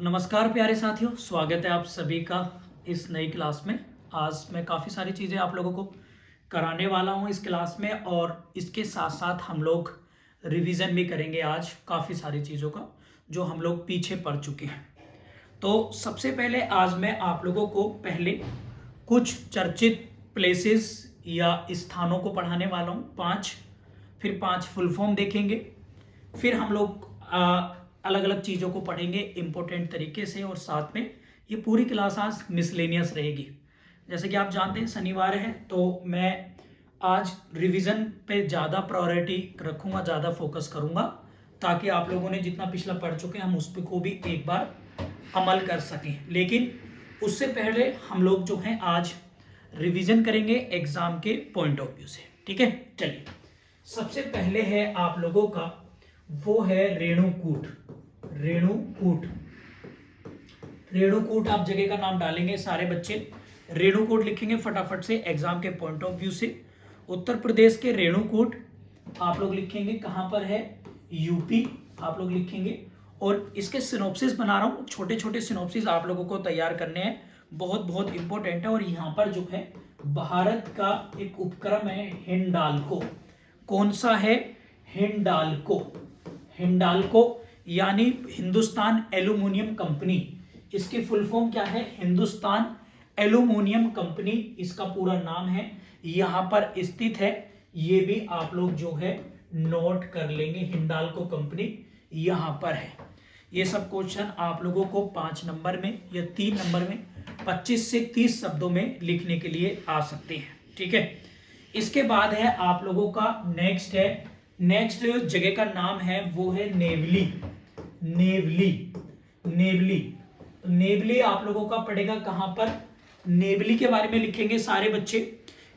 नमस्कार प्यारे साथियों, स्वागत है आप सभी का इस नई क्लास में। आज मैं काफ़ी सारी चीज़ें आप लोगों को कराने वाला हूं इस क्लास में, और इसके साथ साथ हम लोग रिवीजन भी करेंगे आज काफ़ी सारी चीज़ों का जो हम लोग पीछे पढ़ चुके हैं। तो सबसे पहले आज मैं आप लोगों को पहले कुछ चर्चित प्लेसेस या स्थानों को पढ़ाने वाला हूँ, 5, फिर 5 फुल फॉर्म देखेंगे, फिर हम लोग अलग अलग चीज़ों को पढ़ेंगे इम्पोर्टेंट तरीके से, और साथ में ये पूरी क्लास आज मिसलेनियस रहेगी। जैसे कि आप जानते हैं शनिवार है, तो मैं आज रिवीजन पे ज़्यादा प्रायोरिटी रखूँगा, ज़्यादा फोकस करूँगा, ताकि आप लोगों ने जितना पिछला पढ़ चुके हैं हम उस पर को भी एक बार अमल कर सकें। लेकिन उससे पहले हम लोग जो हैं आज रिवीजन करेंगे एग्ज़ाम के पॉइंट ऑफ व्यू से। ठीक है, चलिए सबसे पहले है आप लोगों का वो है रेणुकूट। रेणुकूट, रेणुकूट आप जगह का नाम डालेंगे सारे बच्चे, रेणुकूट लिखेंगे फटाफट से एग्जाम के पॉइंट ऑफ व्यू से। उत्तर प्रदेश के रेणुकूट आप लोग लिखेंगे, कहां पर है? यूपी आप लोग लिखेंगे। और इसके सिनॉप्सिस बना रहा हूं, छोटे छोटे सिनॉप्सिस आप लोगों को तैयार करने हैं, बहुत बहुत इंपॉर्टेंट है। और यहाँ पर जो है भारत का एक उपक्रम है हिंडाल्को। कौन सा है? हिंडाल्को। हिंडाल्को यानी हिंदुस्तान एल्यूमिनियम कंपनी। इसकी फुल फॉर्म क्या है? हिंदुस्तान एल्यूमिनियम कंपनी इसका पूरा नाम है, यहां पर स्थित है। ये भी आप लोग जो है नोट कर लेंगे, हिंडाल्को कंपनी यहां पर है। ये सब क्वेश्चन आप लोगों को 5 नंबर में या 3 नंबर में 25 से 30 शब्दों में लिखने के लिए आ सकते हैं। ठीक है, इसके बाद है आप लोगों का नेक्स्ट जगह का नाम है वो है नेवली। नेवली, नेवली, नेवली आप लोगों का पड़ेगा कहां पर? नेवली के बारे में लिखेंगे सारे बच्चे।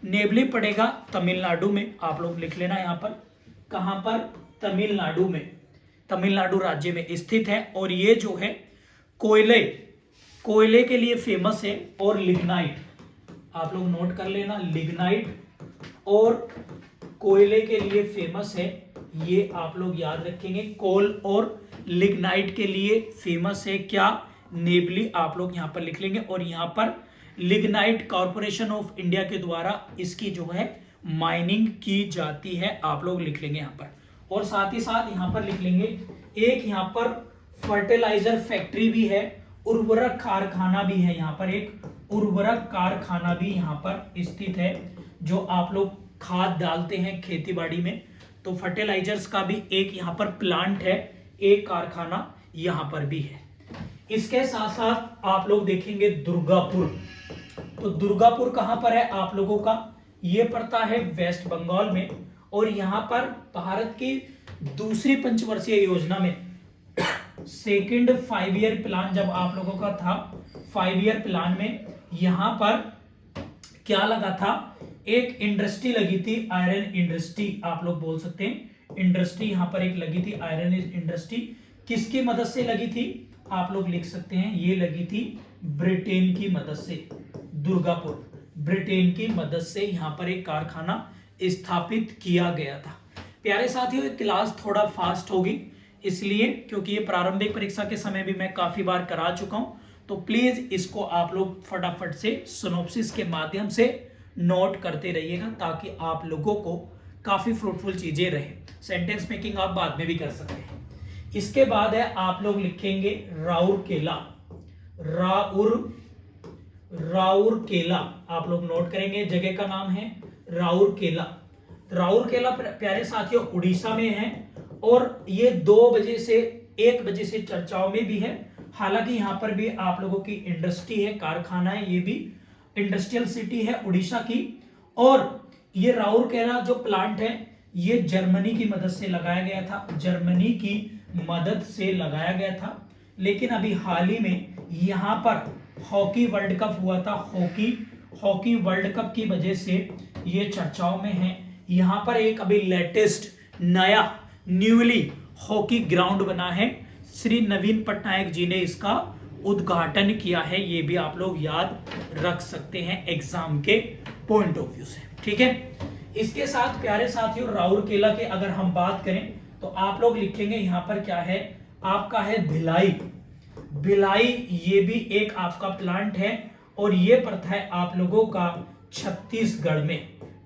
नेवली पड़ेगा तमिलनाडु में, आप लोग लिख लेना यहां पर। कहां पर? तमिलनाडु में, तमिलनाडु राज्य में स्थित है। और ये जो है कोयले के लिए फेमस है, और लिग्नाइट आप लोग नोट कर लेना, लिग्नाइट और कोयले के लिए फेमस है, ये आप लोग याद रखेंगे। कोल और लिग्नाइट के लिए फेमस है क्या? नेवली आप लोग यहां पर लिख लेंगे। और यहां पर लिग्नाइट कॉर्पोरेशन ऑफ इंडिया के द्वारा इसकी जो है माइनिंग की जाती है, आप लोग लिख लेंगे यहां पर। और साथ ही साथ यहां पर लिख लेंगे एक यहां पर फर्टिलाइजर फैक्ट्री भी है, उर्वरक कारखाना भी है। यहां पर एक उर्वरक कारखाना भी यहां पर स्थित है, जो आप लोग खाद डालते हैं खेती बाड़ी में, तो फर्टिलाइजर्स का भी एक यहां पर प्लांट है, एक कारखाना यहां पर भी है। इसके साथ साथ आप लोग देखेंगे दुर्गापुर। तो दुर्गापुर कहां पर है आप लोगों का? ये पड़ता है वेस्ट बंगाल में। और यहां पर भारत की दूसरी पंचवर्षीय योजना में सेकंड 5 ईयर प्लान जब आप लोगों का था, 5 ईयर प्लान में यहां पर क्या लगा था? एक इंडस्ट्री लगी थी, आयरन इंडस्ट्री आप लोग बोल सकते हैं। इंडस्ट्री यहां पर एक लगी थी, आयरन इंडस्ट्री। किसकी मदद से लगी थी? आप लोग लिख सकते हैं, ये लगी थी ब्रिटेन की मदद से। दुर्गापुर ब्रिटेन की मदद से यहां पर एक कारखाना स्थापित किया गया था। प्यारे साथियों, ये क्लास थोड़ा फास्ट होगी इसलिए क्योंकि ये प्रारंभिक परीक्षा के समय भी मैं काफी बार करा चुका हूं, तो प्लीज इसको आप लोग फटाफट से सिनॉप्सिस के माध्यम से नोट करते रहिएगा, ताकि आप लोगों को काफी फ्रूटफुल चीजें रहे। सेंटेंस मेकिंग आप बाद में भी कर सकते हैं। इसके बाद है आप लोग लिखेंगे राउरकेला। राउरकेला आप लोग नोट करेंगे, जगह का नाम है राउरकेला। राउरकेला प्यारे साथियों उड़ीसा में है, और ये 2 बजे से 1 बजे से चर्चाओं में भी है। हालांकि यहां पर भी आप लोगों की इंडस्ट्री है, कारखाना है, ये भी इंडस्ट्रियल सिटी है उड़ीसा की। और ये राउरकेला जो प्लांट है ये जर्मनी की मदद से लगाया गया था, जर्मनी की मदद से लगाया गया था। लेकिन अभी हाल ही में यहां पर हॉकी वर्ल्ड कप हुआ था, हॉकी वर्ल्ड कप की वजह से ये चर्चाओं में है। यहां पर एक अभी लेटेस्ट नया न्यूली हॉकी ग्राउंड बना है, श्री नवीन पटनायक जी ने इसका उद्घाटन किया है। ये भी आप लोग याद रख सकते हैं एग्जाम के पॉइंट ऑफ व्यू से। ठीक है, इसके साथ प्यारे साथियों राउरकेला के अगर हम बात करें तो आप लोग लिखेंगे यहां पर क्या है आपका? है भिलाई। भिलाई ये भी एक आपका प्लांट है और ये पड़ता है आप लोगों का छत्तीसगढ़ में।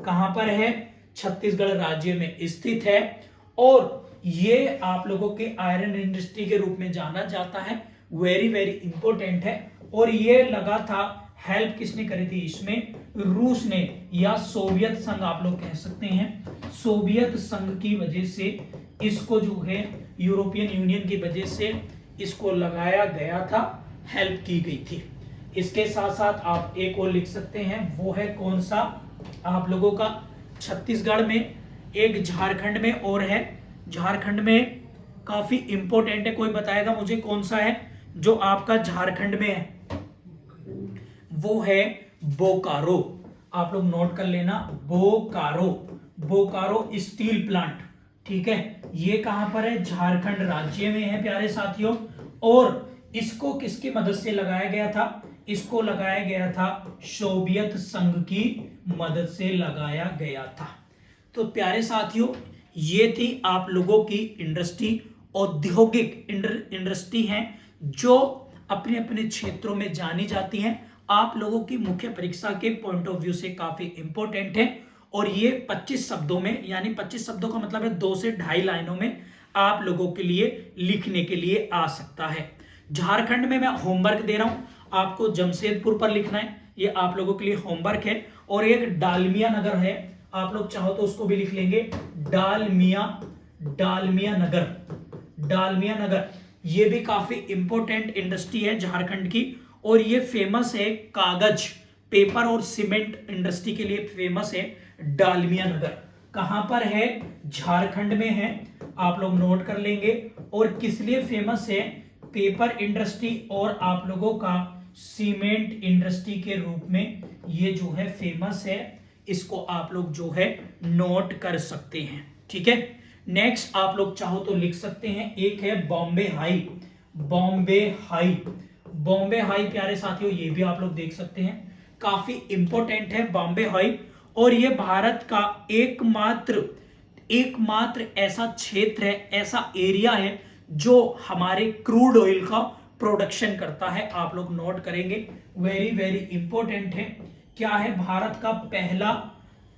कहां पर है? छत्तीसगढ़ राज्य में स्थित है और ये आप लोगों के आयरन इंडस्ट्री के रूप में जाना जाता है। वेरी वेरी इंपॉर्टेंट है। और ये लगा था, हेल्प किसने करी थी इसमें? रूस ने या सोवियत संघ आप लोग कह सकते हैं। सोवियत संघ की वजह से इसको जो है यूरोपियन यूनियन की वजह से इसको लगाया गया था, हेल्प की गई थी। इसके साथ साथ आप एक और लिख सकते हैं, वो है कौन सा? आप लोगों का छत्तीसगढ़ में, एक झारखंड में और है। झारखंड में काफी इंपॉर्टेंट है, कोई बताएगा मुझे कौन सा है जो आपका झारखंड में है? वो है बोकारो। आप लोग नोट कर लेना, बोकारो। बोकारो स्टील प्लांट, ठीक है। ये कहां पर है? झारखंड राज्य में है प्यारे साथियों। और इसको किसकी मदद से लगाया गया था? इसको लगाया गया था सोवियत संघ की मदद से लगाया गया था। तो प्यारे साथियों, ये थी आप लोगों की इंडस्ट्री, औद्योगिक इंडस्ट्री हैं जो अपने अपने क्षेत्रों में जानी जाती हैं। आप लोगों की मुख्य परीक्षा के पॉइंट ऑफ व्यू से काफी इंपॉर्टेंट है और ये 25 शब्दों में, यानी 25 शब्दों का मतलब है 2 से 2.5 लाइनों में आप लोगों के लिए लिखने के लिए आ सकता है। झारखंड में मैं होमवर्क दे रहा हूं, आपको जमशेदपुर पर लिखना है, ये आप लोगों के लिए होमवर्क है। और एक डालमिया नगर है, आप लोग चाहो तो उसको भी लिख लेंगे, डालमिया नगर। डालमिया नगर ये भी काफी इंपॉर्टेंट इंडस्ट्री है झारखंड की और ये फेमस है कागज, पेपर और सीमेंट इंडस्ट्री के लिए फेमस है डालमिया नगर। कहां पर है? झारखंड में है, आप लोग नोट कर लेंगे। और किस लिए फेमस है? पेपर इंडस्ट्री और आप लोगों का सीमेंट इंडस्ट्री के रूप में ये जो है फेमस है। इसको आप लोग जो है नोट कर सकते हैं, ठीक है। नेक्स्ट आप लोग चाहो तो लिख सकते हैं, एक है Bombay high. Bombay high, Bombay high प्यारे साथियों ये भी आप लोग देख सकते हैं, काफी इंपॉर्टेंट है बॉम्बे हाई। और ये भारत का एकमात्र ऐसा क्षेत्र है, ऐसा एरिया है जो हमारे क्रूड ऑयल का प्रोडक्शन करता है। आप लोग नोट करेंगे, वेरी वेरी इंपॉर्टेंट है। क्या है? भारत का पहला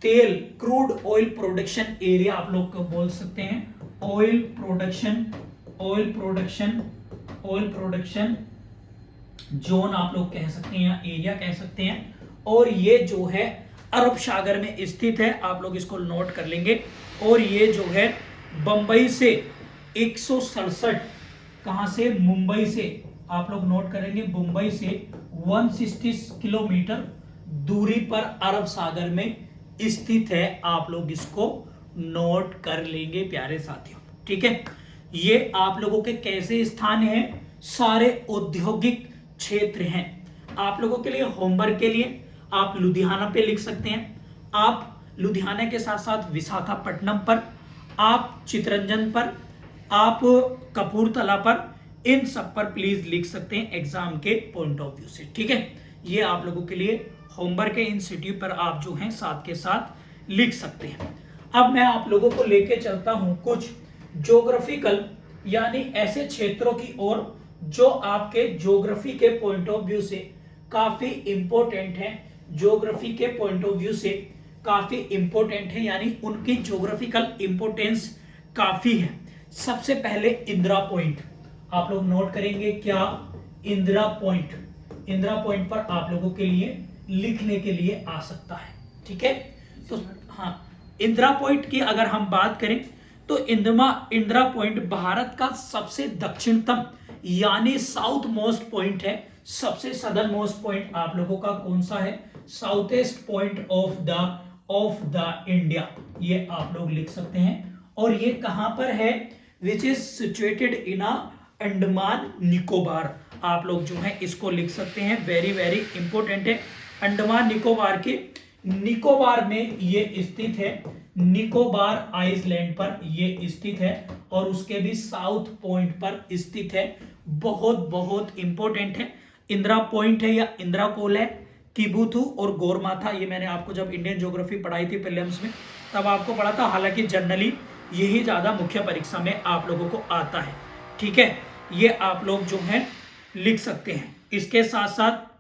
तेल क्रूड ऑयल प्रोडक्शन एरिया आप लोग को बोल सकते हैं, ऑयल प्रोडक्शन जोन आप लोग कह सकते हैं या एरिया कह सकते हैं। और ये जो है अरब सागर में स्थित है, आप लोग इसको नोट कर लेंगे। और ये जो है बंबई से 167, कहां से? मुंबई से, आप लोग नोट करेंगे, मुंबई से 160 किलोमीटर दूरी पर अरब सागर में स्थित है। आप लोग इसको नोट कर लेंगे प्यारे साथियों, ठीक है। ये आप लोगों के कैसे स्थान हैं? सारे औद्योगिक क्षेत्र हैं। आप लोगों के लिए होमवर्क के लिए आप लुधियाना पे लिख सकते हैं, आप लुधियाना के साथ साथ विशाखापट्टनम पर, आप चितरंजन पर, आप कपूरथला पर, इन सब पर प्लीज लिख सकते हैं एग्जाम के पॉइंट ऑफ व्यू से, ठीक है। ये आप लोगों के लिए होमवर्क है, इन सिटी पर आप जो हैं साथ के साथ लिख सकते हैं। अब मैं आप लोगों को लेके चलता हूं कुछ ज्योग्राफिकल यानी ऐसे क्षेत्रों की ओर जो आपके ज्योग्राफी के पॉइंट ऑफ व्यू से काफी इंपॉर्टेंट है। ज्योग्राफी के पॉइंट ऑफ व्यू से काफी इंपॉर्टेंट है, यानी उनकी ज्योग्राफिकल इंपॉर्टेंस काफी है। सबसे पहले इंदिरा पॉइंट आप लोग नोट करेंगे, क्या? इंदिरा पॉइंट पर आप लोगों के लिए लिखने के लिए आ सकता है, ठीक है। तो हाँ, इंदिरा पॉइंट की अगर हम बात करें तो इंदिरा पॉइंट भारत का सबसे दक्षिणतम यानी साउथ मोस्ट पॉइंट है। सबसे सदर्न मोस्ट पॉइंट आप लोगों का कौन सा है? साउथेस्ट पॉइंट ऑफ द इंडिया, ये आप लोग लिख सकते हैं। और ये कहां पर है? Which is situated in Andaman Nicobar, आप लोग जो है इसको लिख सकते हैं, वेरी वेरी इंपॉर्टेंट है। अंडमान निकोबार के निकोबार में ये स्थित है, निकोबार आइलैंड पर ये स्थित है और उसके भी साउथ पॉइंट पर स्थित है। बहुत बहुत इंपॉर्टेंट है। इंदिरा पॉइंट है या इंदिरा कोल है, किबुथु और गोरमाथा, ये मैंने आपको जब इंडियन ज्योग्राफी पढ़ाई थी प्रीलिम्स में तब आपको पढ़ा था। हालांकि जनरली यही ज्यादा मुख्य परीक्षा में आप लोगों को आता है, ठीक है। ये आप लोग जो है लिख सकते हैं। इसके साथ साथ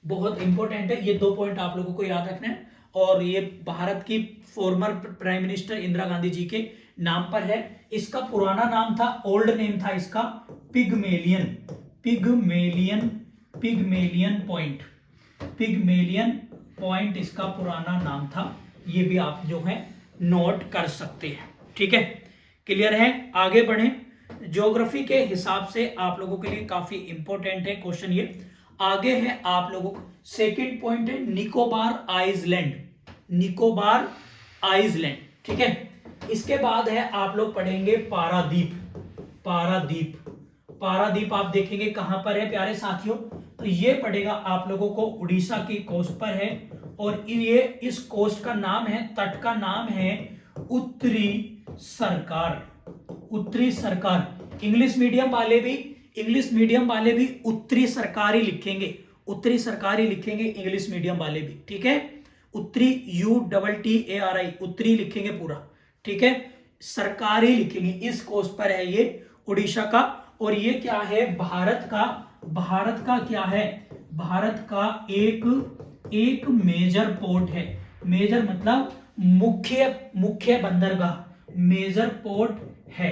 बहुत इंपॉर्टेंट है, ये 2 पॉइंट आप लोगों को याद रखना है, और ये भारत की former prime minister Indira Gandhi ji के नाम पर है। इसका पुराना नाम था, ओल्ड नेम था इसका Pygmalion, Pygmalion, Pygmalion point, Pygmalion point इसका पुराना नाम था। ये भी आप जो है नोट कर सकते हैं। ठीक है, क्लियर है? आगे बढ़े। ज्योग्राफी के हिसाब से आप लोगों के लिए काफी इंपॉर्टेंट है क्वेश्चन ये। आगे है आप लोगों को सेकंड पॉइंट है निकोबार आइलैंड, निकोबार आइलैंड। ठीक है, इसके बाद है आप लोग पढ़ेंगे पारादीप, पारादीप, पारादीप आप देखेंगे कहां पर है प्यारे साथियों, तो ये पड़ेगा आप लोगों को उड़ीसा की कोस्ट पर है, और ये इस कोस्ट का नाम है, तट का नाम है उत्तरी सरकार, उत्तरी सरकार। इंग्लिश मीडियम वाले भी, इंग्लिश मीडियम वाले भी उत्तरी सरकारी लिखेंगे, उत्तरी सरकारी लिखेंगे इंग्लिश मीडियम वाले भी। ठीक है, उत्तरी UTTARI, उत्तरी लिखेंगे पूरा। ठीक है, सरकारी लिखेंगे। इस कोस्ट पर है ये उड़ीसा का, और ये क्या है, भारत का, भारत का क्या है, भारत का एक मेजर पोर्ट है। मेजर मतलब मुख्य बंदरगाह, मेजर पोर्ट है।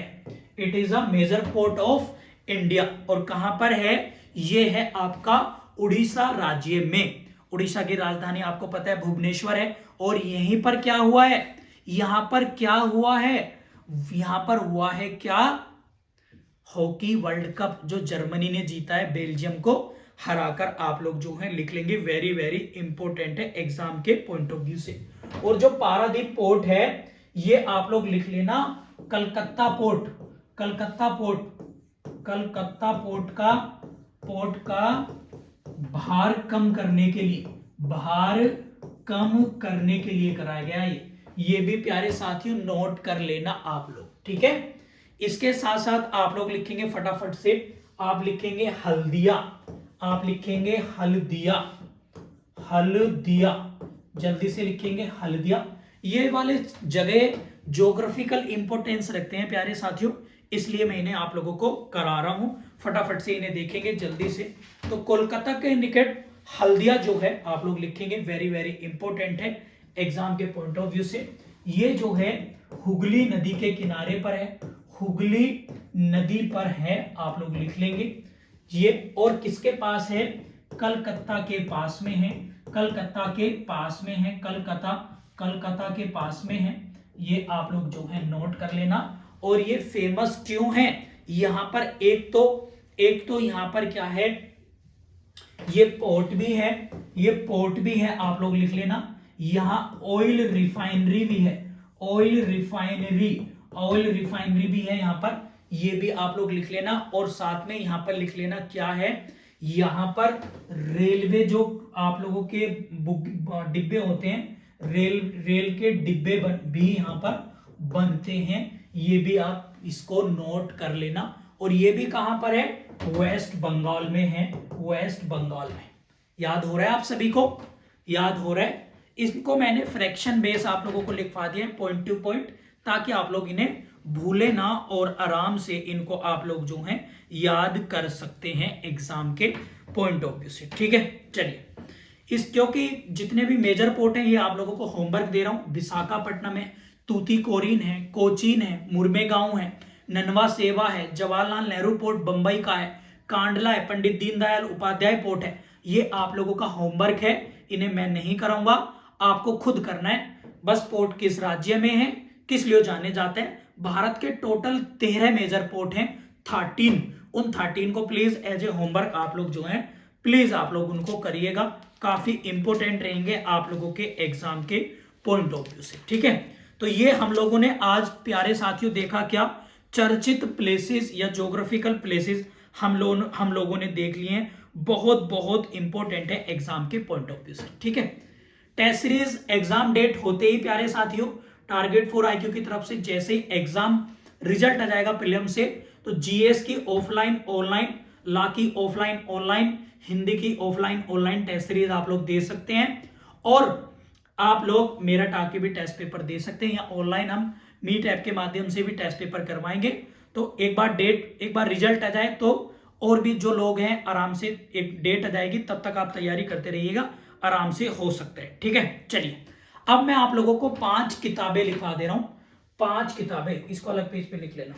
It is a major port of India. और कहां पर है, ये है आपका उड़ीसा राज्य में। उड़ीसा की राजधानी आपको पता है भुवनेश्वर है, और यहीं पर क्या हुआ है, यहां पर क्या हुआ है, यहां पर हुआ है क्या, हॉकी वर्ल्ड कप, जो जर्मनी ने जीता है बेल्जियम को हराकर। आप लोग जो है लिख लेंगे, वेरी वेरी इंपॉर्टेंट है एग्जाम के पॉइंट ऑफ व्यू से। और जो पारादीप पोर्ट है, ये आप लोग लिख लेना Calcutta port, Calcutta port, Calcutta port का भार कम करने के लिए, भार कम करने के लिए कराया गया ये भी प्यारे साथियों नोट कर लेना आप लोग। ठीक है, इसके साथ साथ आप लोग लिखेंगे फटाफट से, आप लिखेंगे हल्दिया, आप लिखेंगे हल्दिया, हल्दिया, जल्दी से लिखेंगे हल्दिया। ये वाले जगह ज्योग्राफिकल इंपॉर्टेंस रखते हैं प्यारे साथियों, इसलिए मैं इन्हें आप लोगों को करा रहा हूं। फटाफट से इन्हें देखेंगे जल्दी से। तो कोलकाता के निकट हल्दिया जो है आप लोग लिखेंगे, वेरी वेरी इंपॉर्टेंट है एग्जाम के पॉइंट ऑफ व्यू से। ये जो है हुगली नदी के किनारे पर है, हुगली नदी पर है, आप लोग लिख लेंगे ये। और किसके पास है, कलकत्ता के पास में है, कलकत्ता के पास में है, कलकत्ता, कलकत्ता के पास में है। ये आप लोग जो है नोट कर लेना। और ये फेमस क्यों है, यहां पर एक तो यहां पर क्या है, ये पोर्ट भी है, ये पोर्ट भी है, आप लोग लिख लेना। यहां ऑयल रिफाइनरी भी है, ऑयल रिफाइनरी, ऑयल रिफाइनरी भी है यहां पर, ये भी आप लोग लिख लेना। और साथ में यहां पर लिख लेना क्या है, यहां पर रेलवे जो आप लोगों के डिब्बे होते हैं, रेल के डिब्बे भी यहां पर बनते हैं, ये भी आप इसको नोट कर लेना। और ये भी कहां पर है, वेस्ट बंगाल में है, वेस्ट बंगाल में। याद हो रहा है आप सभी को, याद हो रहा है? इसको मैंने फ्रैक्शन बेस आप लोगों को लिखवा दिया है, पॉइंट टू पॉइंट, ताकि आप लोग इन्हें भूले ना और आराम से इनको आप लोग जो हैं याद कर सकते हैं एग्जाम के पॉइंट ऑफ व्यू से। ठीक है, चलिए इस, क्योंकि जितने भी मेजर पोर्ट हैं ये आप लोगों को होमवर्क दे रहा हूं। विशाखापट्टनम है, तूतीकोरिन है, कोचीन है, मुरमेगांव है, ननवा सेवा है, जवाहरलाल नेहरू पोर्ट बंबई का है, कांडला है, पंडित दीनदयाल उपाध्याय पोर्ट है। ये आप लोगों का होमवर्क है, इन्हें मैं नहीं कराऊंगा, आपको खुद करना है। बस पोर्ट किस राज्य में है, किस लिए जाने जाते हैं। भारत के टोटल 13 मेजर पोर्ट हैं, 13, उन 13 को प्लीज एज ए होमवर्क आप लोग जो है प्लीज आप लोग उनको करिएगा, काफी इंपोर्टेंट रहेंगे आप लोगों के एग्जाम के पॉइंट ऑफ व्यू से। ठीक है, तो ये हम लोगों ने आज प्यारे साथियों देखा क्या, चर्चित प्लेसेस या ज्योग्राफिकल प्लेसेस हम लोगों ने देख लिए हैं, बहुत बहुत इंपॉर्टेंट है एग्जाम के पॉइंट ऑफ व्यू से। ठीक है, टेस्ट सीरीज एग्जाम डेट होते ही प्यारे साथियों टारगेट 4 IQ की तरफ से जैसे ही एग्जाम रिजल्ट आ जाएगा प्रीलिम से, तो जीएस की ऑफलाइन ऑनलाइन, लॉ की ऑफलाइन ऑनलाइन, हिंदी की ऑफलाइन ऑनलाइन टेस्ट सीरीज आप लोग दे सकते हैं। और आप लोग मेरठ आके भी टेस्ट पेपर दे सकते हैं, या ऑनलाइन हम मीट ऐप के माध्यम से भी टेस्ट पेपर करवाएंगे। तो एक बार रिजल्ट आ जाए तो और भी जो लोग हैं आराम से, एक डेट आ जाएगी तब तक आप तैयारी करते रहिएगा, आराम से हो सकता है। ठीक है, चलिए अब मैं आप लोगों को 5 किताबें लिखवा दे रहा हूं। 5 किताबें, इसको अलग पेज पे लिख लेना।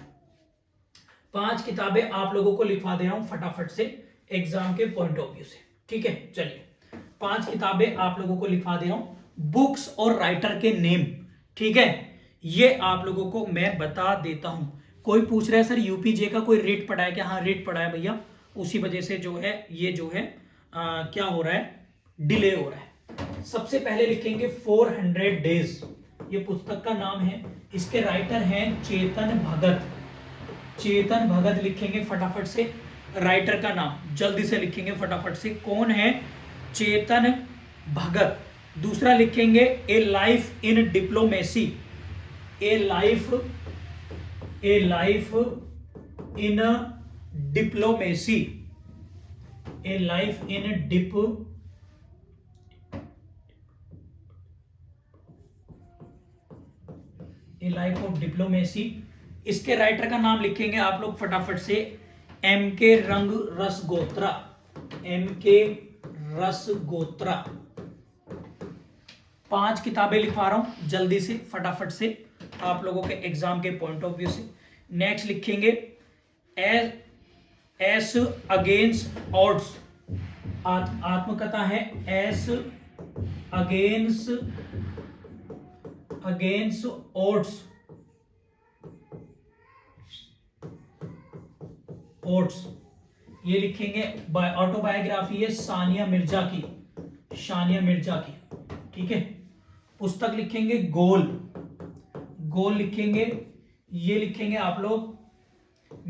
5 किताबें आप लोगों को लिखवा दे रहा हूं फटाफट से, एग्जाम के पॉइंट ऑफ व्यू से। ठीक है, चलिए 5 किताबें आप लोगों को लिखवा दे रहा हूं, बुक्स और राइटर के नेम। ठीक है, ये आप लोगों को मैं बता देता हूं। कोई पूछ रहा है सर यूपीजे का कोई रेट पड़ा है क्या? हाँ रेट पड़ा है भैया, उसी वजह से जो है ये जो है क्या हो रहा है, डिले हो रहा है। सबसे पहले लिखेंगे 400 डेज, ये पुस्तक का नाम है, इसके राइटर हैं चेतन भगत। चेतन भगत लिखेंगे फटाफट से, राइटर का नाम जल्दी से लिखेंगे फटाफट से, कौन है? चेतन भगत। दूसरा लिखेंगे ए life in diplomacy, A life in diplomacy, A life in A life of diplomacy. इसके राइटर का नाम लिखेंगे आप लोग फटाफट से, एम के रंग रसगोत्रा, एम के रसगोत्रा। 5 किताबें लिखवा रहा हूं जल्दी से फटाफट से आप लोगों के एग्जाम के पॉइंट ऑफ व्यू से। नेक्स्ट लिखेंगे एस अगेंस्ट ऑड्स, आत्मकथा है एस अगेंस्ट ओट्स, ये लिखेंगे। ऑटोबायोग्राफी है सानिया मिर्जा की, ठीक है। पुस्तक लिखेंगे गोल लिखेंगे, ये लिखेंगे आप लोग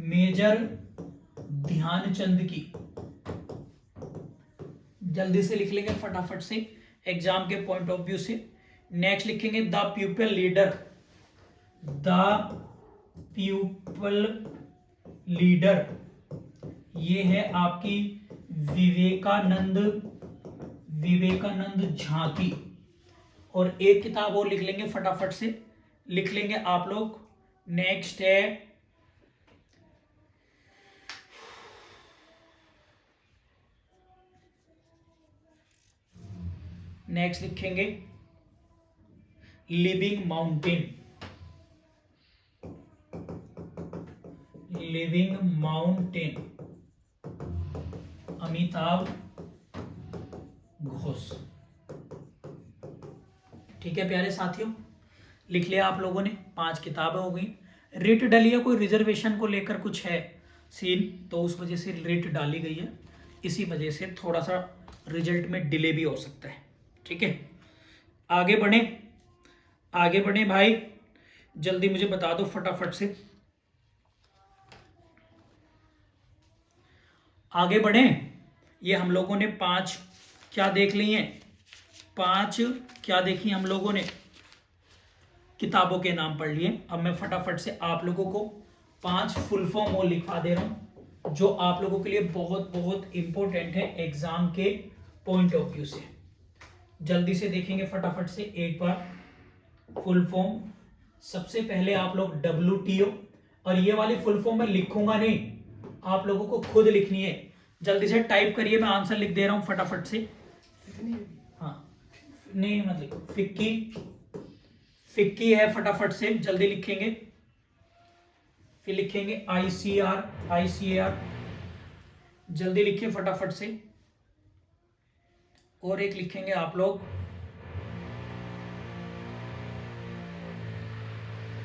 मेजर ध्यानचंद की, जल्दी से लिख लेंगे फटाफट से एग्जाम के पॉइंट ऑफ व्यू से। नेक्स्ट लिखेंगे द प्यूपल लीडर, ये है आपकी विवेकानंद झांकी। और एक किताब और लिख लेंगे फटाफट से, लिख लेंगे आप लोग। नेक्स्ट है लिखेंगे लिविंग माउंटेन, अमिताभ घोष। ठीक है प्यारे साथियों, लिख लिया आप लोगों ने, 5 किताबें हो गई। रिट डली है, कोई रिजर्वेशन को लेकर कुछ है सीन, तो उस वजह से रिट डाली गई है, इसी वजह से थोड़ा सा रिजल्ट में डिले भी हो सकता है। ठीक है, आगे बढ़े भाई, जल्दी मुझे बता दो फटाफट से, आगे बढ़े। ये हम लोगों ने 5 क्या देख ली हैं, 5 क्या देखी हम लोगों ने, किताबों के नाम पढ़ लिए। अब मैं फटाफट से आप लोगों को 5 फुल फॉर्म और लिखवा दे रहा हूं, जो आप लोगों के लिए बहुत बहुत इंपॉर्टेंट है एग्जाम के पॉइंट ऑफ व्यू से। जल्दी से देखेंगे फटाफट से एक बार फुल फॉर्म। सबसे पहले आप लोग WTO, और ये वाली फुल फॉर्म मैं लिखूंगा नहीं, आप लोगों को खुद लिखनी है। जल्दी से टाइप करिए, मैं आंसर लिख दे रहा हूं फटाफट से। हाँ नहीं मतलब फिक्की है, फटाफट से जल्दी लिखेंगे। फिर लिखेंगे ICAR, जल्दी लिखिए फटाफट से। और एक लिखेंगे आप लोग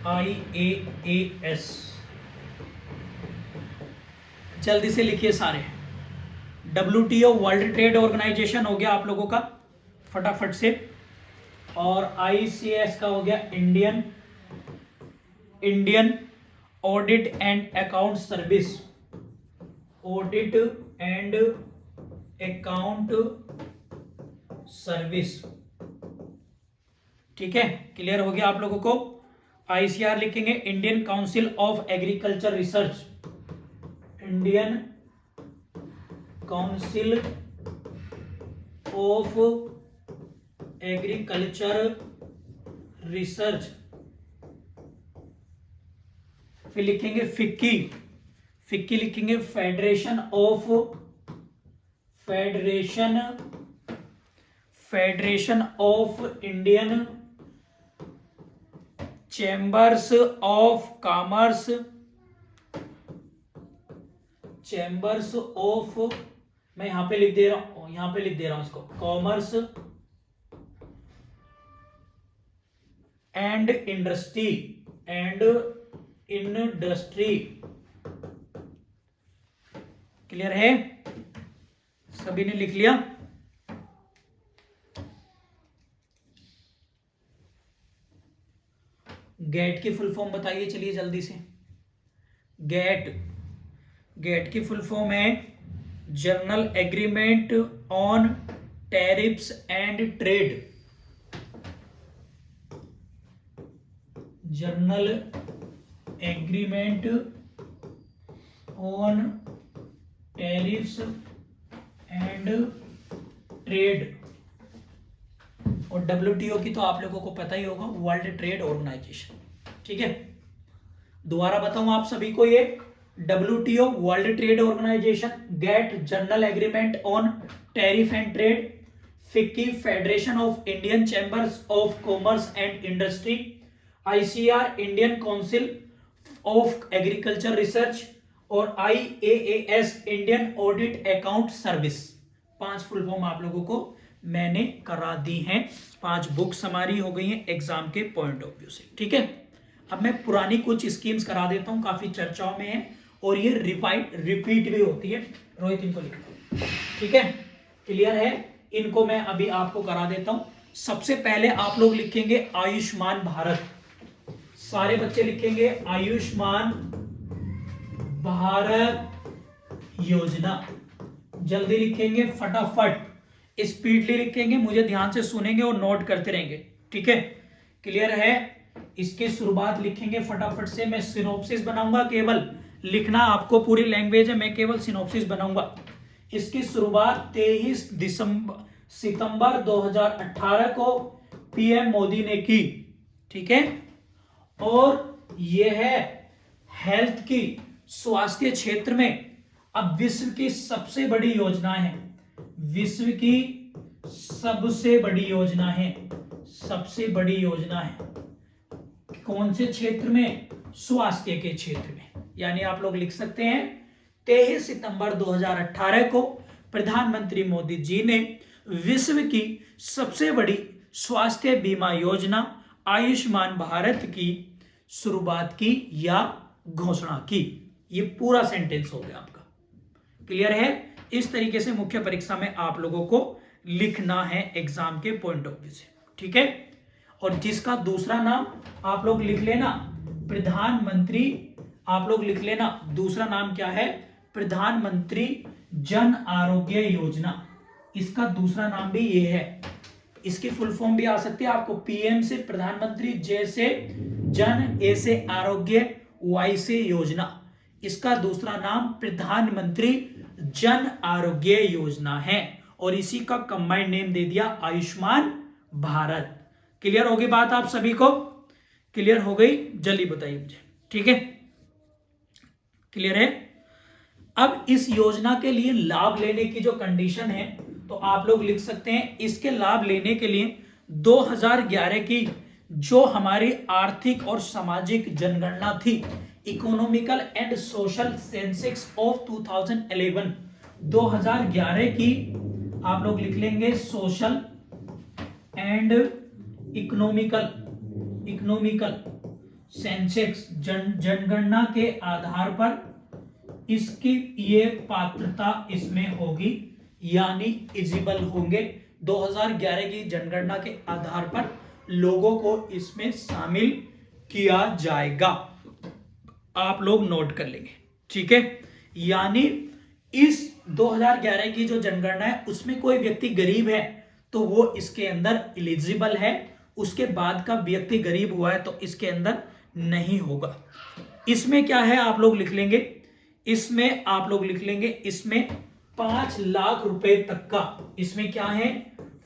IAAS, जल्दी से लिखिए सारे। WTO वर्ल्ड ट्रेड ऑर्गेनाइजेशन हो गया आप लोगों का फटाफट से, और ICS का हो गया Indian audit and account service, ठीक है, क्लियर हो गया आप लोगों को। ICR लिखेंगे Indian council of agriculture research, Indian council of agriculture research. फिर लिखेंगे फिक्की लिखेंगे federation of Indian chambers of commerce, chambers of, मैं यहां पे लिख दे रहा हूं इसको, कॉमर्स एंड इंडस्ट्री क्लियर है? सभी ने लिख लिया? गेट की फुल फॉर्म बताइए, चलिए जल्दी से। गेट की फुल फॉर्म है journal agreement on tariffs and trade. Journal agreement on tariffs and trade. और WTO की तो आप लोगों को पता ही होगा, वर्ल्ड ट्रेड ऑर्गेनाइजेशन। ठीक है, दोबारा बताऊं आप सभी को, ये WTO world trade organisation, GATT general agreement on tariff and trade, FICCI federation of Indian chambers of commerce and industry, ICR Indian council of agriculture research, और IAAS Indian audit account service. 5 full form आप लोगों को मैंने करा दी हैं, 5 books हमारी हो गई हैं एग्जाम के पॉइंट ऑफ व्यू से। ठीक है, अब मैं पुरानी कुछ स्कीम्स करा देता हूं, काफी चर्चाओं में है और ये रिपीट भी होती है। रोहित इनको लिखो, ठीक है, क्लियर है? इनको मैं अभी आपको करा देता हूं। सबसे पहले आप लोग लिखेंगे आयुष्मान भारत, सारे बच्चे लिखेंगे आयुष्मान भारत योजना। जल्दी लिखेंगे, फटाफट स्पीडली लिखेंगे, मुझे ध्यान से सुनेंगे और नोट करते रहेंगे। ठीक है, क्लियर है? इसकी शुरुआत लिखेंगे फटाफट से। मैं सिनॉप्सिस बनाऊंगा, केवल लिखना आपको पूरी लैंग्वेज है, मैं केवल सिनॉप्सिस बनाऊंगा। इसकी शुरुआत 23 सितंबर 2018 को PM मोदी ने की। ठीक है, और यह है हेल्थ की, स्वास्थ्य क्षेत्र में अब विश्व की सबसे बड़ी योजना है, विश्व की सबसे बड़ी योजना है, सबसे बड़ी योजना है। कौन से क्षेत्र में? स्वास्थ्य के क्षेत्र में। यानी आप लोग लिख सकते हैं 23 सितंबर 2018 को प्रधानमंत्री मोदी जी ने विश्व की सबसे बड़ी स्वास्थ्य बीमा योजना आयुष्मान भारत की शुरुआत की या घोषणा की। ये पूरा सेंटेंस हो गया आपका, क्लियर है? इस तरीके से मुख्य परीक्षा में आप लोगों को लिखना है एग्जाम के पॉइंट ऑफ व्यू से। ठीक है, और जिसका दूसरा नाम आप लोग लिख लेना प्रधानमंत्री, आप लोग लिख लेना दूसरा नाम क्या है? प्रधानमंत्री जन आरोग्य योजना। इसका दूसरा नाम भी ये है। इसकी फुल फॉर्म भी आ सकती है आपको, PM से प्रधानमंत्री, J से जन, A से आरोग्य, Y से योजना। इसका दूसरा नाम प्रधानमंत्री जन आरोग्य योजना है और इसी का कंबाइंड नेम दे दिया आयुष्मान भारत। क्लियर होगी बात आप सभी को? क्लियर हो गई? जल्दी बताइए मुझे। ठीक है, क्लियर है? अब इस योजना के लिए लाभ लेने की जो कंडीशन है, तो आप लोग लिख सकते हैं इसके लाभ लेने के लिए 2011 की जो हमारी आर्थिक और सामाजिक जनगणना थी, economical and social census of 2011, 2011 की आप लोग लिख लेंगे सोशल एंड इकोनॉमिकल सेंसस, जनगणना के आधार पर इसकी ये पात्रता इसमें होगी, यानी एलिजिबल होंगे। 2011 की जनगणना के आधार पर लोगों को इसमें शामिल किया जाएगा। आप लोग नोट कर लेंगे। ठीक है, यानी इस 2011 की जो जनगणना है उसमें कोई व्यक्ति गरीब है तो वो इसके अंदर एलिजिबल है, उसके बाद का व्यक्ति गरीब हुआ है तो इसके अंदर नहीं होगा। इसमें क्या है आप लोग लिख लेंगे, इसमें आप लोग लिख लेंगे इसमें 5 लाख रुपए तक का, इसमें क्या है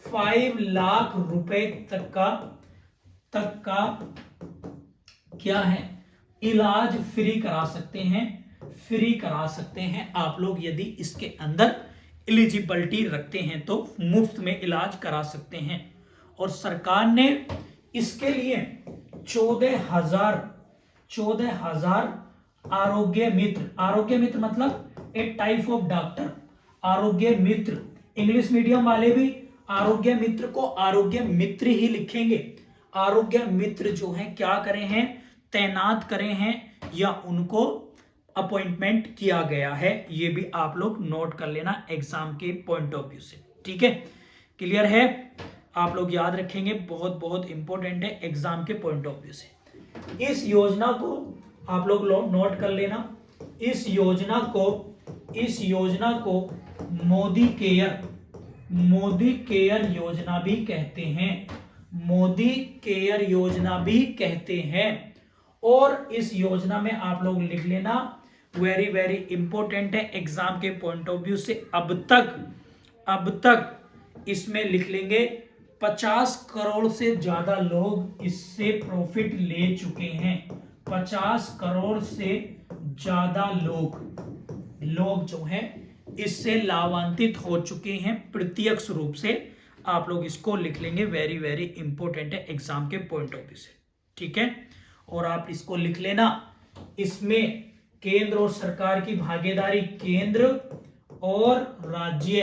5 लाख रुपए तक का क्या है, इलाज फ्री करा सकते हैं फ्री करा सकते हैं आप लोग, यदि इसके अंदर एलिजिबिलिटी रखते हैं तो मुफ्त में इलाज करा सकते हैं। और सरकार ने इसके लिए 14,000 आरोग्य मित्र मतलब एक टाइप ऑफ डॉक्टर, आरोग्य मित्र। इंग्लिश मीडियम वाले भी आरोग्य मित्र को आरोग्य मित्र ही लिखेंगे। आरोग्य मित्र जो है क्या करे हैं, तैनात करे हैं या उनको अपॉइंटमेंट किया गया है, ये भी आप लोग नोट कर लेना एग्जाम के पॉइंट ऑफ व्यू से। ठीक है, क्लियर है, आप लोग याद रखेंगे, बहुत बहुत इंपॉर्टेंट है एग्जाम के पॉइंट ऑफ व्यू से। इस योजना को आप लोग नोट कर लेना। इस योजना को मोदी केयर योजना भी कहते हैं, मोदी केयर योजना भी कहते हैं। और इस योजना में आप लोग लिख लेना, वेरी वेरी इंपॉर्टेंट है एग्जाम के पॉइंट ऑफ व्यू से। अब तक इसमें लिख लेंगे 50 करोड़ से ज्यादा लोग इससे प्रॉफिट ले चुके हैं। 50 करोड़ से ज्यादा लोग जो हैं इससे लाभान्वित हो चुके हैं प्रत्यक्ष रूप से। आप लोग इसको लिख लेंगे, वेरी वेरी इंपॉर्टेंट है एग्जाम के पॉइंट ऑफ व्यू से। ठीक है, और आप इसको लिख लेना, इसमें केंद्र और सरकार की भागीदारी, केंद्र और राज्य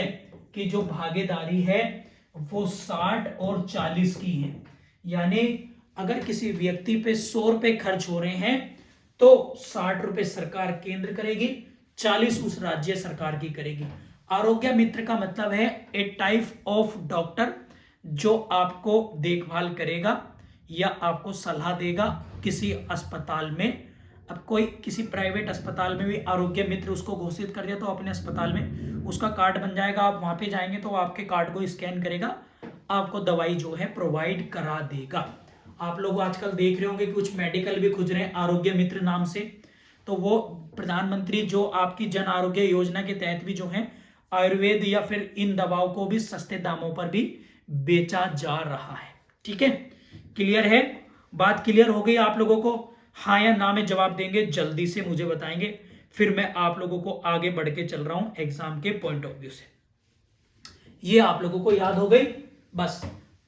की जो भागीदारी है वो 60 और 40 की है। यानी अगर किसी व्यक्ति पे 100 रुपए खर्च हो रहे हैं तो 60 रुपए सरकार केंद्र करेगी, 40 उस राज्य सरकार की करेगी। आरोग्य मित्र का मतलब है ए टाइप ऑफ डॉक्टर जो आपको देखभाल करेगा या आपको सलाह देगा किसी अस्पताल में। अब कोई किसी प्राइवेट अस्पताल में भी आरोग्य मित्र उसको घोषित कर दिया तो अपने अस्पताल में उसका कार्ड बन जाएगा, आप वहां पे जाएंगे तो आपके कार्ड को स्कैन करेगा, आपको दवाई जो है प्रोवाइड करा देगा। आप लोग आजकल देख रहे होंगे कि कुछ मेडिकल भी खुज रहे हैं आरोग्य मित्र नाम से, तो वो प्रधानमंत्री जो आपकी जन आरोग्य योजना के तहत भी जो है आयुर्वेद या फिर इन दवाओं को भी सस्ते दामों पर भी बेचा जा रहा है। ठीक है, क्लियर है, बात क्लियर हो गई आप लोगों को? हाँ या ना में जवाब देंगे, जल्दी से मुझे बताएंगे, फिर मैं आप लोगों को आगे बढ़ के चल रहा हूं एग्जाम के पॉइंट ऑफ व्यू से। ये आप लोगों को याद हो गई, बस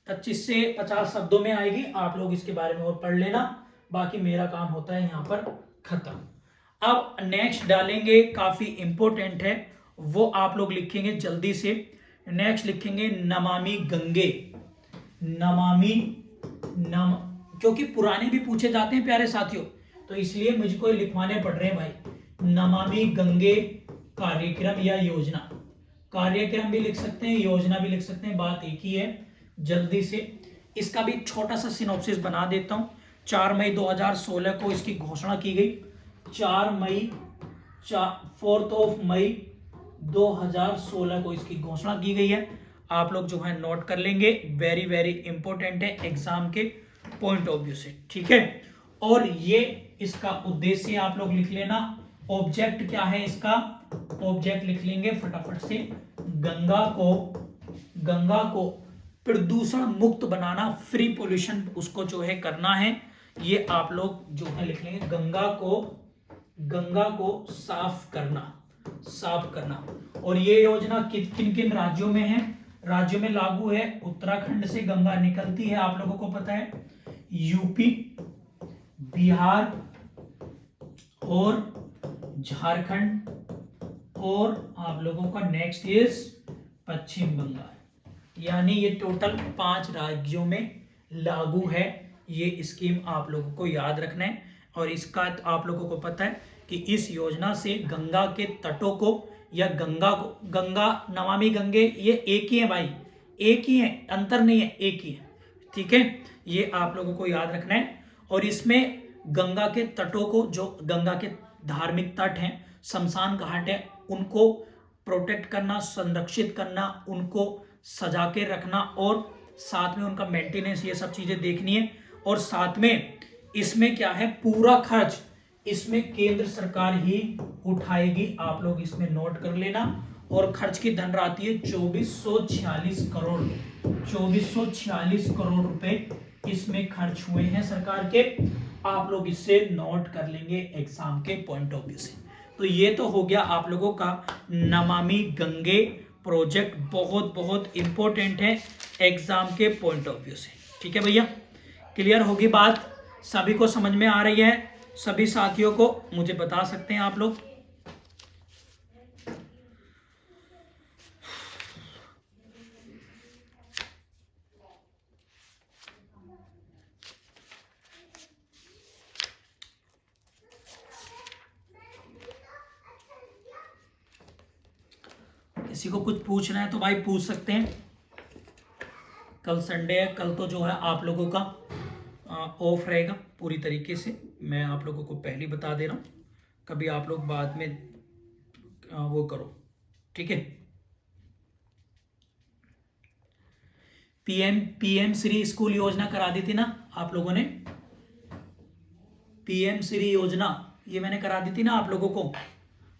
25 से 50 शब्दों में आएगी, आप लोग इसके बारे में और पढ़ लेना, बाकी मेरा काम होता है यहां पर खत्म। अब नेक्स्ट डालेंगे, काफी इंपॉर्टेंट है, वो आप लोग लिखेंगे जल्दी से। नेक्स्ट लिखेंगे नमामि गंगे। क्योंकि पुराने भी पूछे जाते हैं प्यारे साथियों, तो इसलिए मुझको लिखवाने पड़ रहे हैं भाई। नमामि गंगे कार्यक्रम या योजना, कार्यक्रम भी लिख सकते हैं, योजना भी लिख सकते हैं, बात एक ही है। जल्दी से इसका भी छोटा सा सिनॉप्सिस बना देता हूं। 4 मई 2016 को इसकी घोषणा की गई। 4 मई 2016 को इसकी घोषणा की गई है। आप लोग जो है नोट कर लेंगे, वेरी वेरी इंपॉर्टेंट है एग्जाम के पॉइंट ऑफ व्यू से। ठीक है, और ये इसका उद्देश्य आप लोग लिख लेना। ऑब्जेक्ट क्या है इसका? ऑब्जेक्ट लिख लेंगे फटाफट से, गंगा को प्रदूषण मुक्त बनाना, फ्री पोल्यूशन उसको जो है करना है। ये आप लोग जो है लिख लेंगे, गंगा को साफ करना। और ये योजना किन किन राज्यों में है? राज्यों में लागू है, उत्तराखंड से गंगा निकलती है, आप लोगों को पता है, यूपी, बिहार और झारखंड, और आप लोगों का नेक्स्ट इज पश्चिम बंगाल। यानी ये टोटल 5 राज्यों में लागू है। ये स्कीम आप लोगों को याद रखना है। और इसका आप लोगों को पता है कि इस योजना से गंगा के तटों को या गंगा नमामि गंगे, ये एक ही है भाई, एक ही है, अंतर नहीं है, एक ही है। ठीक है, ये आप लोगों को याद रखना है। और इसमें गंगा के तटों को, जो गंगा के धार्मिक तट हैं, शमशान घाट है, उनको प्रोटेक्ट करना, संरक्षित करना, उनको सजा के रखना और साथ में उनका मेंटेनेंस, ये सब चीजें देखनी है। और साथ में इसमें क्या है, पूरा खर्च इसमें केंद्र सरकार ही उठाएगी, आप लोग इसमें नोट कर लेना। और खर्च की धनराशि है 2446 करोड़, 2446 करोड़ रुपए इसमें खर्च हुए हैं सरकार के। आप लोग इससे नोट कर लेंगे एग्जाम के पॉइंट ऑफ व्यू से। तो ये तो हो गया आप लोगों का नमामि गंगे प्रोजेक्ट, बहुत बहुत इंपॉर्टेंट है एग्जाम के पॉइंट ऑफ व्यू से। ठीक है भैया, क्लियर होगी बात? सभी को समझ में आ रही है? सभी साथियों को मुझे बता सकते हैं आप लोग। किसी को कुछ पूछना है तो भाई पूछ सकते हैं। कल संडे है, कल तो जो है आप लोगों का ऑफ रहेगा पूरी तरीके से। मैं आप लोगों को पहले बता दे रहा हूँ, कभी आप लोग बाद में वो करो। ठीक है, पीएम श्री स्कूल योजना करा दी थी ना आप लोगों ने? पीएम श्री योजना ये मैंने करा दी थी ना आप लोगों को,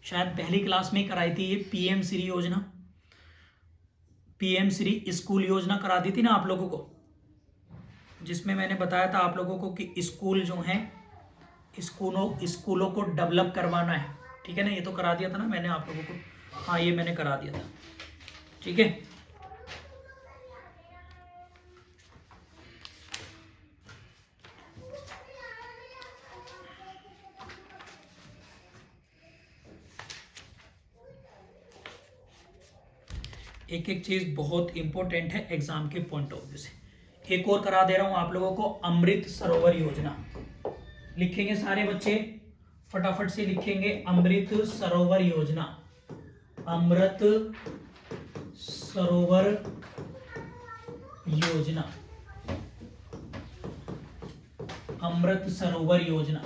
शायद पहली क्लास में कराई थी ये पीएम श्री योजना। पीएम श्री स्कूल योजना करा दी थी ना आप लोगों को, जिसमें मैंने बताया था आप लोगों को कि स्कूल जो हैं स्कूलों को डेवलप करवाना है। ठीक है ना, ये तो करा दिया था ना मैंने आप लोगों को। हाँ, ये मैंने करा दिया था। ठीक है, एक एक चीज बहुत इंपॉर्टेंट है एग्जाम के पॉइंट ऑफ व्यू से। एक और करा दे रहा हूं आप लोगों को, अमृत सरोवर योजना। लिखेंगे सारे बच्चे, फटाफट से लिखेंगे अमृत सरोवर योजना। अमृत सरोवर योजना, अमृत सरोवर योजना।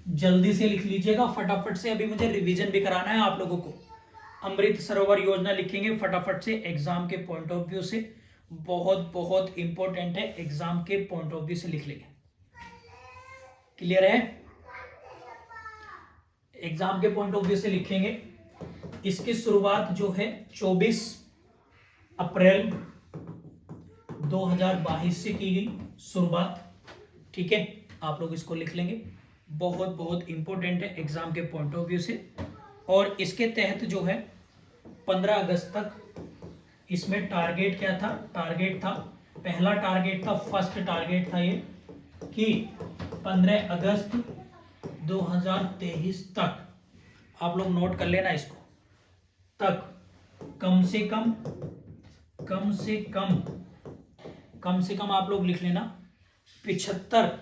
जल्दी से लिख लीजिएगा फटाफट से, अभी मुझे रिवीजन भी कराना है आप लोगों को। अमृत सरोवर योजना लिखेंगे फटाफट से एग्जाम के पॉइंट ऑफ व्यू से, बहुत बहुत इंपॉर्टेंट है एग्जाम के पॉइंट ऑफ व्यू से लिख लेंगे। क्लियर है? एग्जाम के पॉइंट ऑफ व्यू से लिखेंगे। इसकी शुरुआत जो है 24 अप्रैल 2022 से की गई शुरुआत। ठीक है, आप लोग इसको लिख लेंगे, बहुत बहुत इंपॉर्टेंट है एग्जाम के पॉइंट ऑफ व्यू से। और इसके तहत जो है 15 अगस्त तक इसमें टारगेट क्या था? टारगेट था, पहला टारगेट था, फर्स्ट टारगेट था ये कि 15 अगस्त 2023 तक, आप लोग नोट कर लेना इसको, तक कम से कम आप लोग लिख लेना 75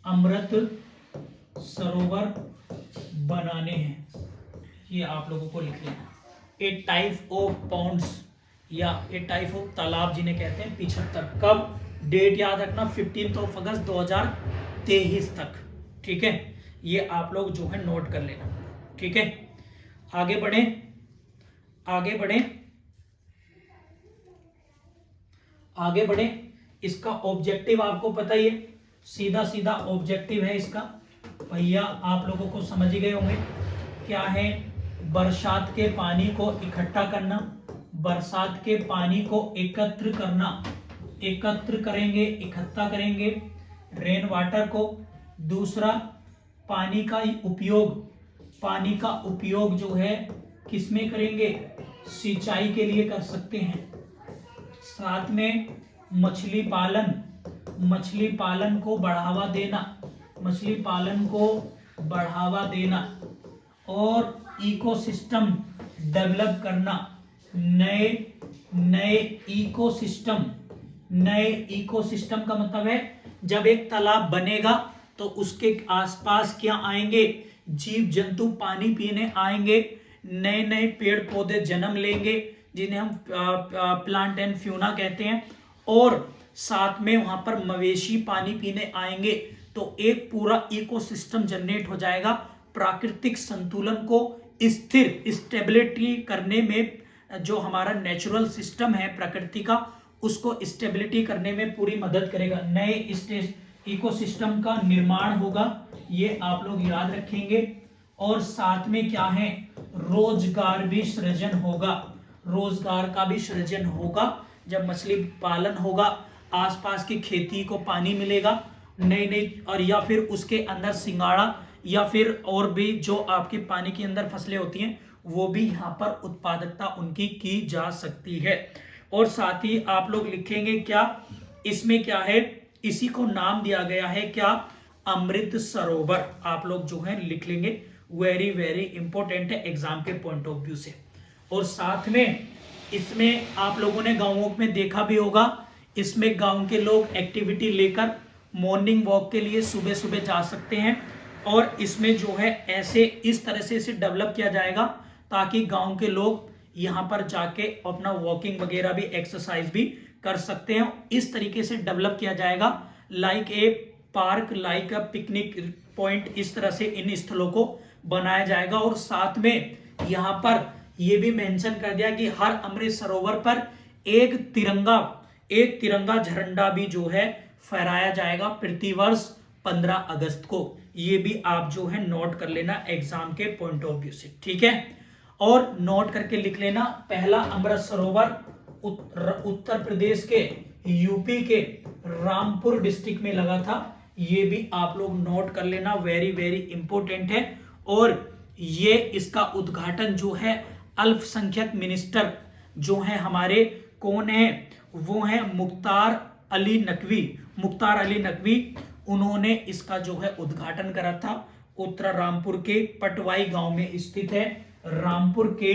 अमृत सरोवर बनाने हैं। ये आप लोगों को लिख लेना। ए टाइप ऑफ पॉन्ड्स या ए टाइप ऑफ तालाब जिन्हें कहते हैं 75। कब? डेट याद रखना, 15 अगस्त 2023 तक। ठीक है, ये आप लोग जो है नोट कर लेना। ठीक है, आगे बढ़े, आगे बढ़े, आगे बढ़े। इसका ऑब्जेक्टिव आपको पता ही है, सीधा सीधा ऑब्जेक्टिव है इसका भैया, आप लोगों को समझ ही गए होंगे क्या है। बरसात के पानी को इकट्ठा करना, बरसात के पानी को एकत्र करना, एकत्र करेंगे, इकट्ठा करेंगे रेन वाटर को। दूसरा, पानी का उपयोग, पानी का उपयोग जो है किसमें करेंगे? सिंचाई के लिए कर सकते हैं। साथ में मछली पालन, मछली पालन को बढ़ावा देना, मछली पालन को बढ़ावा देना। और इकोसिस्टम डेवलप करना, नए नए इकोसिस्टम। नए इकोसिस्टम का मतलब है जब एक तालाब बनेगा तो उसके आसपास क्या आएंगे? जीव जंतु पानी पीने आएंगे, नए नए पेड़ पौधे जन्म लेंगे जिन्हें हम प्लांट एंड फ्यूना कहते हैं। और साथ में वहां पर मवेशी पानी पीने आएंगे, तो एक पूरा इकोसिस्टम जनरेट हो जाएगा। प्राकृतिक संतुलन को स्थिर, स्टेबिलिटी करने में, जो हमारा नेचुरल सिस्टम है प्रकृति का, उसको स्टेबिलिटी करने में पूरी मदद करेगा। नए इकोसिस्टम का निर्माण होगा, ये आप लोग याद रखेंगे। और साथ में क्या है? रोजगार भी सृजन होगा, रोजगार का भी सृजन होगा। जब मछली पालन होगा, आसपास की खेती को पानी मिलेगा, नई नई, और या फिर उसके अंदर सिंगाड़ा या फिर और भी जो आपके पानी के अंदर फसलें होती हैं वो भी यहाँ पर उत्पादकता उनकी की जा सकती है। और साथ ही आप लोग लिखेंगे क्या, इसमें क्या है, इसी को नाम दिया गया है क्या, अमृत सरोवर। आप लोग जो है लिख लेंगे, वेरी वेरी इंपॉर्टेंट है एग्जाम के पॉइंट ऑफ व्यू से। और साथ में इसमें आप लोगों ने गांवों में देखा भी होगा, इसमें गांव के लोग एक्टिविटी लेकर मॉर्निंग वॉक के लिए सुबह सुबह जा सकते हैं। और इसमें जो है ऐसे इस तरह से इसे डेवलप किया जाएगा ताकि गांव के लोग यहाँ पर जाके अपना वॉकिंग वगैरह भी, एक्सरसाइज भी कर सकते हैं। इस तरीके से डेवलप किया जाएगा, like a park, like a picnic point, इस तरह से इन स्थलों को बनाया जाएगा। और साथ में यहाँ पर यह भी मेंशन कर दिया कि हर अमृत सरोवर पर एक तिरंगा झंडा भी जो है फहराया जाएगा प्रतिवर्ष 15 अगस्त को। ये भी आप जो है नोट कर लेना एग्जाम के पॉइंट ऑफ व्यू से, ठीक है। और नोट करके लिख लेना, पहला अमृत सरोवर उत्तर प्रदेश के यूपी के रामपुर डिस्ट्रिक्ट में लगा था। ये भी आप लोग नोट कर लेना, वेरी वेरी इंपॉर्टेंट है। और ये इसका उद्घाटन जो है अल्पसंख्यक मिनिस्टर जो है हमारे कौन है, वो है मुख्तार अली नकवी। उन्होंने इसका जो है उद्घाटन करा था। उत्तर रामपुर के पटवाई गांव में स्थित है, रामपुर के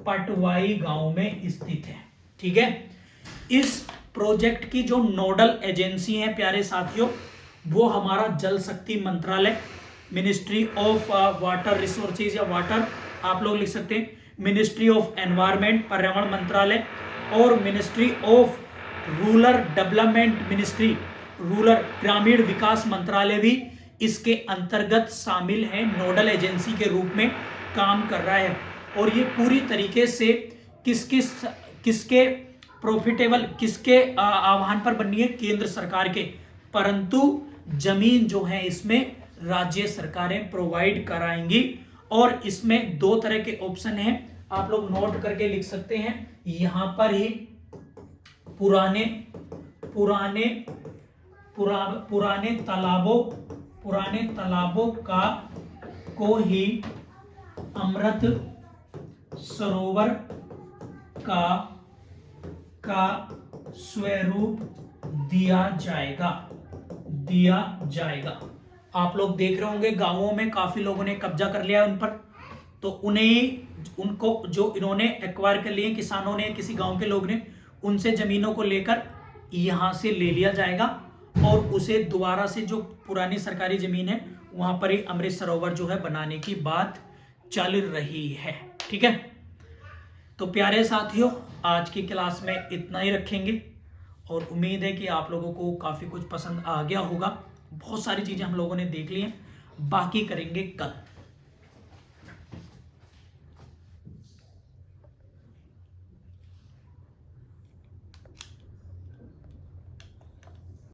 पटवाई गांव में स्थित है, ठीक है। इस प्रोजेक्ट की जो नोडल एजेंसी है प्यारे साथियों, वो हमारा जल शक्ति मंत्रालय, मिनिस्ट्री ऑफ वाटर रिसोर्सेज या वाटर आप लोग लिख सकते हैं, मिनिस्ट्री ऑफ एनवायरमेंट पर्यावरण मंत्रालय, और ministry of rural development rural ग्रामीण विकास मंत्रालय भी इसके अंतर्गत शामिल है, नोडल एजेंसी के रूप में काम कर रहा है। और ये पूरी तरीके से किसके प्रॉफिटेबल, किसके आह्वान पर बनी है, केंद्र सरकार के, परंतु जमीन जो है इसमें राज्य सरकारें प्रोवाइड कराएंगी। और इसमें 2 तरह के ऑप्शन हैं, आप लोग नोट करके लिख सकते हैं। यहां पर ही पुराने तालाबों को ही अमृत सरोवर का स्वरूप दिया जाएगा। आप लोग देख रहे होंगे गांवों में काफी लोगों ने कब्जा कर लिया उन पर, तो उनको जो इन्होंने एक्वायर कर लिए, किसानों ने, किसी गांव के लोग ने, उनसे जमीनों को लेकर यहां से ले लिया जाएगा और उसे दोबारा से जो पुरानी सरकारी जमीन है वहां पर ही अमृत सरोवर जो है बनाने की बात चल रही है, ठीक है। तो प्यारे साथियों, आज की क्लास में इतना ही रखेंगे और उम्मीद है कि आप लोगों को काफी कुछ पसंद आ गया होगा। बहुत सारी चीजें हम लोगों ने देख ली हैं, बाकी करेंगे कल।